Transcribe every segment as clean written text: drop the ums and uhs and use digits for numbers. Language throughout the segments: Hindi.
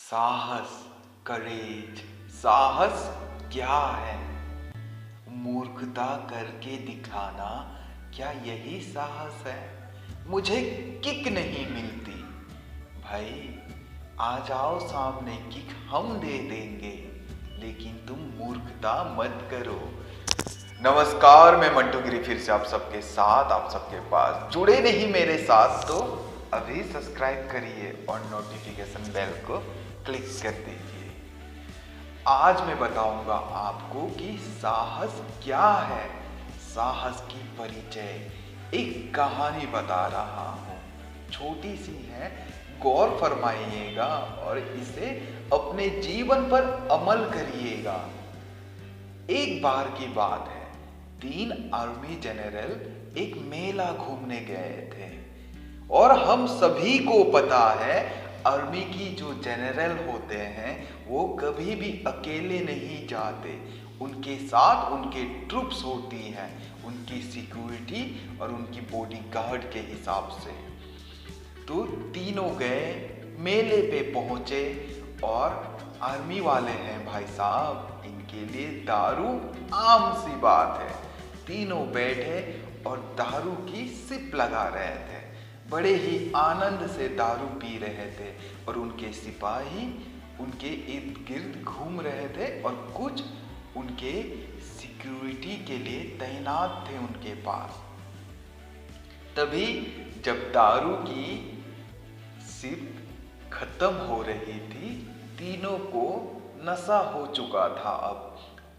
साहस, करेज, साहस क्या है? मूर्खता करके दिखाना, क्या यही साहस है? मुझे किक नहीं मिलती। भाई आ जाओ सामने, किक हम दे देंगे, लेकिन तुम मूर्खता मत करो। नमस्कार, मैं मंटू गिरी फिर से आप सबके साथ, आप सबके पास। जुड़े नहीं मेरे साथ तो अभी सब्सक्राइब करिए और नोटिफिकेशन बेल को क्लिक कर दीजिए। आज मैं बताऊंगा आपको कि साहस क्या है। साहस की परिचय एक कहानी बता रहा हूँ, छोटी सी है, गौर फरमाइएगा और इसे अपने जीवन पर अमल करिएगा। एक बार की बात है, 3 आर्मी जनरल एक मेला घूमने गए थे और हम सभी को पता है आर्मी की जो जनरल होते हैं वो कभी भी अकेले नहीं जाते। उनके साथ उनके ट्रूप्स होती हैं, उनकी सिक्योरिटी और उनकी बॉडीगार्ड के हिसाब से। तो तीनों गए, मेले पे पहुंचे और आर्मी वाले हैं भाई साहब, इनके लिए दारू आम सी बात है। तीनों बैठे और दारू की सिप लगा रहे थे, बड़े ही आनंद से दारू पी रहे थे और उनके सिपाही उनके इर्द गिर्द घूम रहे थे और कुछ उनके सिक्योरिटी के लिए तैनात थे उनके पास। तभी जब दारू की सिप खत्म हो रही थी, तीनों को नशा हो चुका था।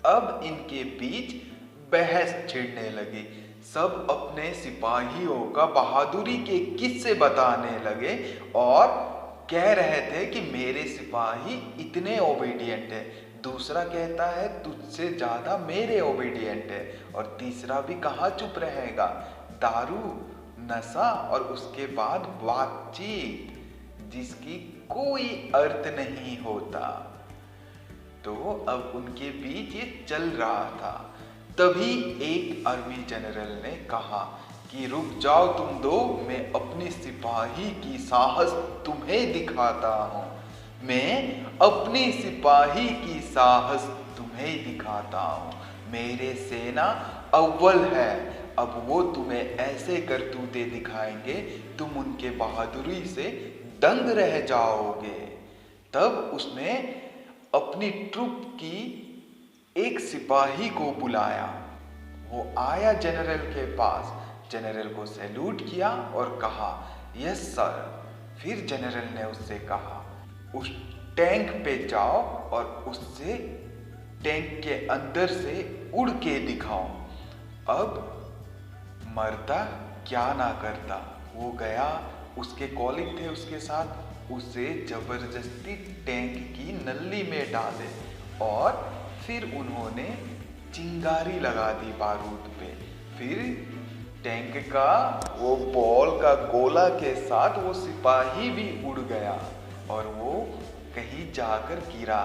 अब इनके बीच बहस छिड़ने लगी। सब अपने सिपाहियों का बहादुरी के किस्से बताने लगे और कह रहे थे कि मेरे सिपाही इतने ओबीडियंट है। दूसरा कहता है तुझसे ज्यादा मेरे ओबीडियंट है और तीसरा भी कहाँ चुप रहेगा। दारू, नशा और उसके बाद बातचीत जिसकी कोई अर्थ नहीं होता। तो अब उनके बीच ये चल रहा था। तभी एक आर्मी जनरल ने कहा कि रुक जाओ तुम दो, मैं अपने सिपाही की साहस तुम्हें दिखाता हूँ। मैं अपनी सिपाही की साहस तुम्हें दिखाता हूँ। मेरे सेना अव्वल है, अब वो तुम्हें ऐसे करतूते दिखाएंगे, तुम उनके बहादुरी से दंग रह जाओगे। तब उसने अपनी ट्रुप की एक सिपाही को बुलाया। वो आया जनरल के पास, जनरल को सैल्यूट किया और कहा यस सर। फिर जनरल ने उससे कहा उस टैंक पे जाओ और उससे टैंक के अंदर से उड़ के दिखाओ। अब मरता क्या ना करता, वो गया, उसके कॉलिग थे उसके साथ, उसे जबरदस्ती टैंक की नली में डाले और फिर उन्होंने चिंगारी लगा दी बारूद पे। फिर टैंक का वो बॉल का गोला के साथ वो सिपाही भी उड़ गया और वो कहीं जाकर गिरा।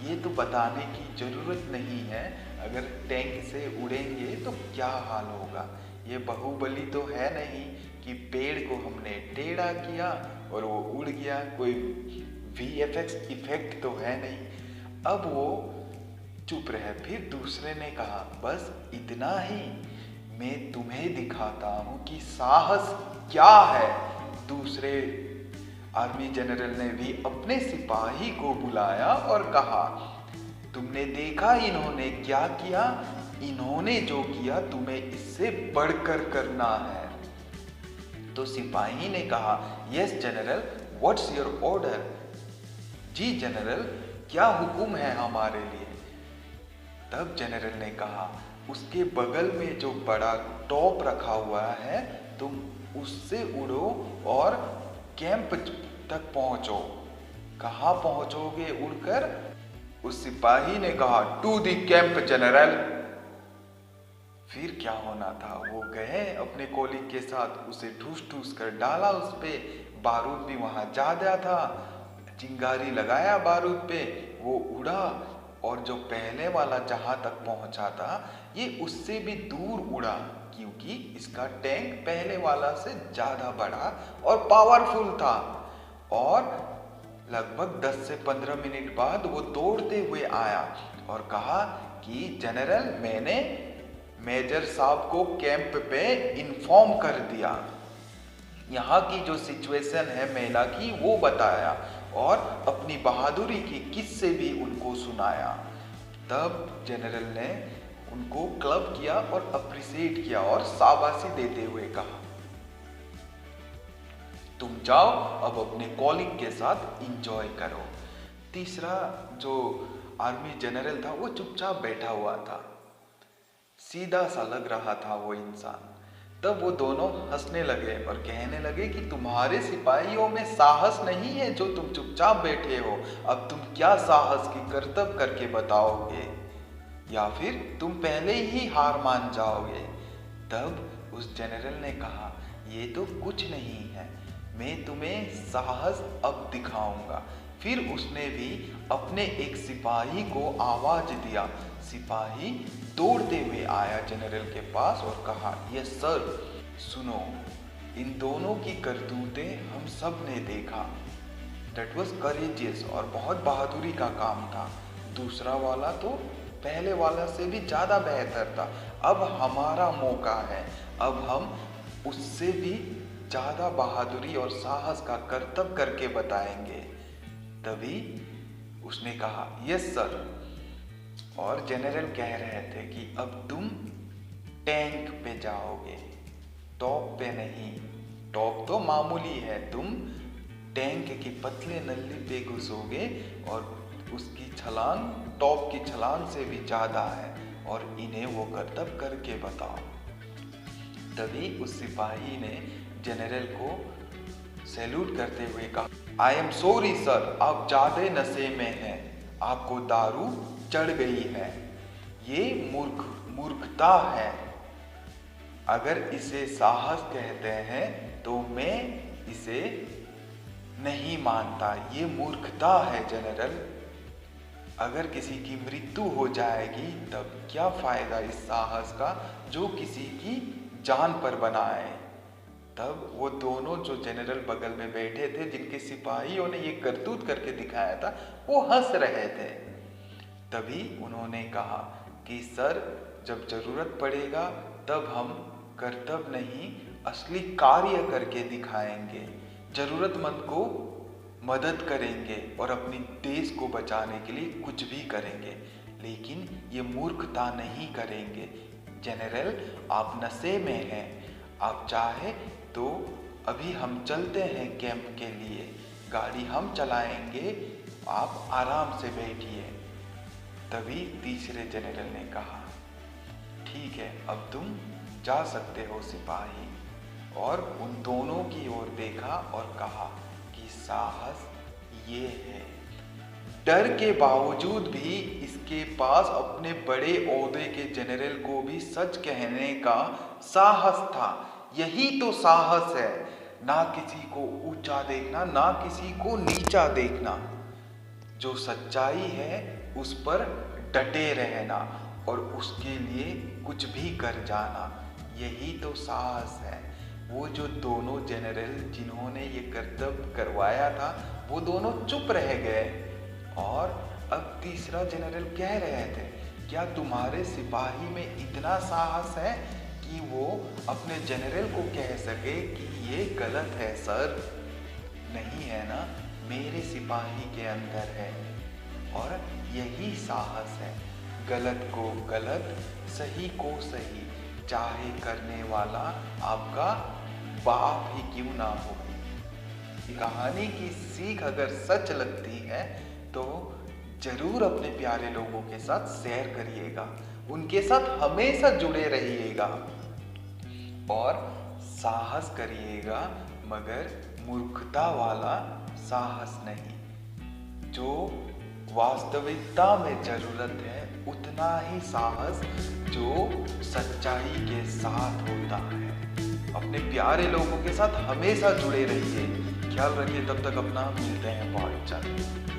ये तो बताने की जरूरत नहीं है, अगर टैंक से उड़ेंगे तो क्या हाल होगा। ये बाहुबली तो है नहीं कि पेड़ को हमने टेढ़ा किया और वो उड़ गया, कोई VFX इफेक्ट तो है नहीं। अब वो चुप रहे। फिर दूसरे ने कहा बस इतना ही, मैं तुम्हें दिखाता हूं कि साहस क्या है। दूसरे आर्मी जनरल ने भी अपने सिपाही को बुलाया और कहा तुमने देखा इन्होंने क्या किया, इन्होंने जो किया तुम्हें इससे बढ़कर करना है। तो सिपाही ने कहा yes general, what's your order. जी जनरल, क्या हुक्म है हमारे लिए। तब जनरल ने कहा उसके बगल में जो बड़ा टॉप रखा हुआ है, तुम उससे उड़ो और कैंप तक पहुंचो। कहाँ पहुंचोगे उड़कर। उस सिपाही ने कहा टू द कैंप जनरल। फिर क्या होना था, वो गए अपने कॉलिग के साथ, उसे ठूस ठूस कर डाला उस पे। बारूद भी वहां ज्यादा था, चिंगारी लगाया बारूद पे, वो उड़ा और जो पहले वाला जहां तक पहुंचा था ये उससे भी दूर उड़ा, क्योंकि इसका टैंक पहले वाला से ज्यादा बड़ा और पावरफुल था। और लगभग 10 से 15 मिनट बाद वो दौड़ते हुए आया और कहा कि जनरल, मैंने मेजर साहब को कैंप पे इन्फॉर्म कर दिया, यहाँ की जो सिचुएशन है मेला की वो बताया और अपनी बहादुरी की किस्से भी उनको सुनाया। तब जनरल ने उनको क्लब किया और अप्रिशिएट किया और शाबाशी देते हुए कहा, तुम जाओ अब अपने कॉलिग के साथ इंजॉय करो। तीसरा जो आर्मी जनरल था वो चुपचाप बैठा हुआ था, सीधा सा लग रहा था वो इंसान। तब वो दोनों हंसने लगे और कहने लगे कि तुम्हारे सिपाहियों में साहस नहीं है जो तुम चुपचाप बैठे हो, अब तुम क्या साहस की करतब करके बताओगे या फिर तुम पहले ही हार मान जाओगे। तब उस जनरल ने कहा, ये तो कुछ नहीं है, मैं तुम्हें साहस अब दिखाऊंगा। फिर उसने भी अपने एक सिपाही को आवाज दिया। सिपाही दौड़ते हुए आया जनरल के पास और कहा, यस सर, सुनो, इन दोनों की करतूतें हम सब ने देखा। दैट वॉज करेजियस और बहुत बहादुरी का काम था। दूसरा वाला तो पहले वाला से भी ज़्यादा बेहतर था। अब हमारा मौका है, अब हम उससे भी ज़्यादा बहादुरी और साहस का करतब करके बताएंगे। तभी उसने कहा, यस सर। और जनरल कह रहे थे कि अब तुम टैंक पे जाओगे, टॉप पे नहीं। टॉप तो मामूली है, तुम टैंक की पतले नल्ली पे घुसोगे और उसकी छलांग टॉप की छलांग से भी ज़्यादा है और इन्हें वो करतब करके बताओ। तभी उस सिपाही ने जनरल को सैल्यूट करते हुए कहा, आई एम सॉरी सर, आप ज़्यादा नशे में हैं, आपको दारू चढ़ गई है, ये मूर्खता है। अगर इसे साहस कहते हैं तो मैं इसे नहीं मानता, ये मूर्खता है जनरल। अगर किसी की मृत्यु हो जाएगी तब क्या फायदा इस साहस का जो किसी की जान पर बनाए। तब वो दोनों जो जनरल बगल में बैठे थे, जिनके सिपाहियों ने ये करतूत करके दिखाया था, वो हंस रहे थे। तभी उन्होंने कहा कि सर, जब जरूरत पड़ेगा तब हम कर्तव्य नहीं असली कार्य करके दिखाएंगे, जरूरतमंद को मदद करेंगे और अपनी देश को बचाने के लिए कुछ भी करेंगे, लेकिन ये मूर्खता नहीं करेंगे। जनरल, आप नशे में हैं, आप चाहे तो अभी हम चलते हैं कैंप के लिए, गाड़ी हम चलाएंगे, आप आराम से बैठिए। तभी तीसरे जनरल ने कहा, ठीक है, अब तुम जा सकते हो सिपाही। और उन दोनों की ओर देखा और कहा कि साहस ये है। डर के बावजूद भी इसके पास अपने बड़े ओहदे के जनरल को भी सच कहने का साहस था। यही तो साहस है, ना किसी को ऊंचा देखना, ना किसी को नीचा देखना। जो सच्चाई है उस पर डटे रहना और उसके लिए कुछ भी कर जाना, यही तो साहस है। वो जो दोनों जनरल जिन्होंने ये कर्तव्य करवाया था, वो दोनों चुप रह गए और अब तीसरा जनरल कह रहे थे, क्या तुम्हारे सिपाही में इतना साहस है कि वो अपने जनरल को कह सके कि ये गलत है सर? नहीं है ना, मेरे सिपाही के अंदर है और यही साहस है। गलत को गलत, सही को सही, चाहे करने वाला आपका बाप ही क्यों ना हो। कहानी की सीख अगर सच लगती है तो जरूर अपने प्यारे लोगों के साथ शेयर करिएगा, उनके साथ हमेशा जुड़े रहिएगा और साहस करिएगा, मगर मूर्खता वाला साहस नहीं। जो वास्तविकता में जरूरत है उतना ही साहस जो सच्चाई के साथ होता है। अपने प्यारे लोगों के साथ हमेशा जुड़े रहिए। ख्याल रखिए, तब तक अपना, मिलते हैं बहुत जल्द।